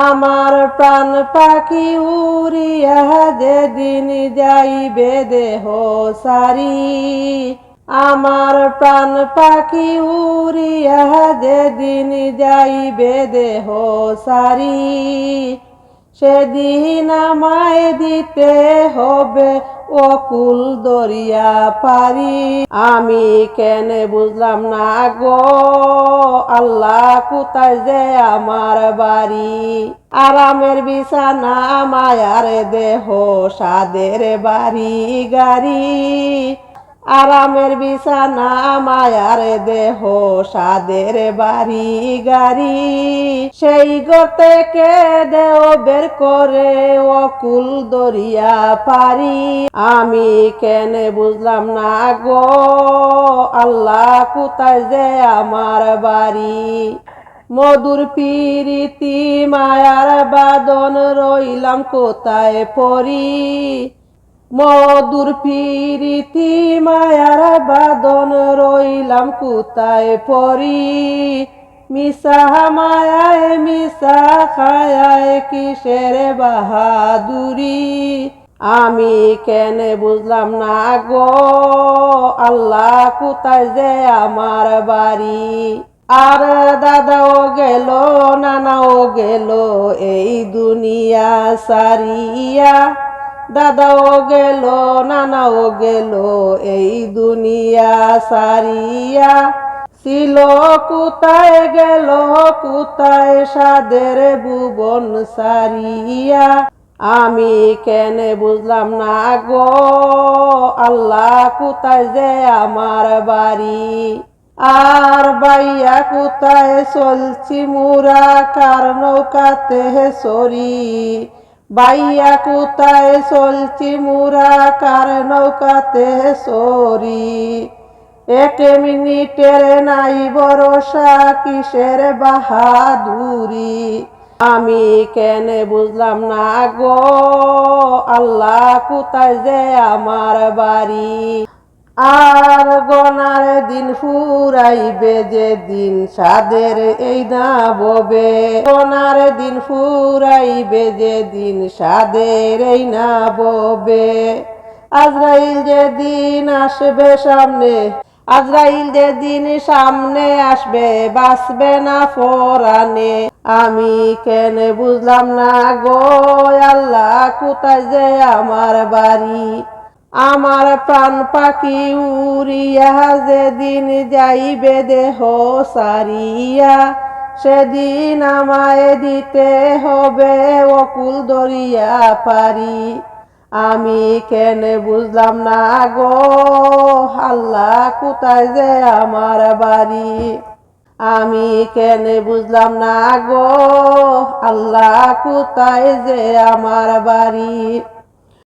আমার প্রাণ পাখি উড়িয়া যেদিন যাইবে দেহ সারি, আমার প্রাণ পাখি উড়িয়া যেদিন যাইবে দেহ সারি, সেদিন আমায় দিতে হবে অকুল দরিয়া পারি। আমি কেন বুঝলাম না গো আল্লাহ কোথায় যে আমার বাড়ি। আরামের বিছানা মায়ার দেহ সাদের বাড়ি গাড়ি, আরামের বিছানা মায়ার দেহ সাদের বাড়ি গাড়ি, সেই ঘর থেকে দেহ বের করে অকুল দরিয়া পারি। আমি কেন বুঝলাম না গো আল্লাহ কোথায় যে আমার বাড়ি। মধুর পিরিতি মায়ার বাদন রইলাম কোথায় পরি, মধুর পিরিতি মায়ার বাদন রইলাম কোথায় পরি, মিশা মায়ায় মিশা খায়ায় কিসের বাহাদুরি। আমি কেন বুঝলাম না গো আল্লাহ কোথায় যে আমার বাড়ি। আর দাদাও গেল নানাও গেল এই দুনিয়া সারিয়া, দাদাও গেল নানাও গেল এই দুনিয়া সারিয়া, ছিল কোথায় গেল কোথায় সাদের ভুবন সারিয়া। আমি কেন বুঝলাম না গো আল্লাহ কোথায় যে আমার বাড়ি। আর বাইয়া কোথায় চলছি মুরা কার নৌকাতে সরি, বাইয়া কোথায় চলছি মুরা কার নৌকাতে সরি, এক মিনিটের নাই ভরসা কিসের বাহাদুরি। আমি কেন বুঝলাম না গো আল্লাহ কোথায় যে আমার বাড়ি। আর গনার দিন ফুরাইবে যেদিন সাদের এই না ববে, গনার দিন ফুরাইবে যেদিন সাদের এই না ববে, আজরাইল যেদিন আসবে সামনে, আজরাইল যেদিন সামনে আসবে বাঁচবে না পরাণে। আমি কেন বুঝলাম না গো আল্লাহ কোথায় যে আমার বাড়ি। আমার প্রাণ পাখি উড়িয়া যেদিন যাইবে দেহ সারিয়া, সেদিন আমায় দিতে হবে অকুল দরিয়া পারি। আমি কেন বুঝলাম না গো আল্লাহ কোথায় যে আমার বাড়ি। আমি কেন বুঝলাম না গো আল্লাহ কোথায় যে আমার বাড়ি।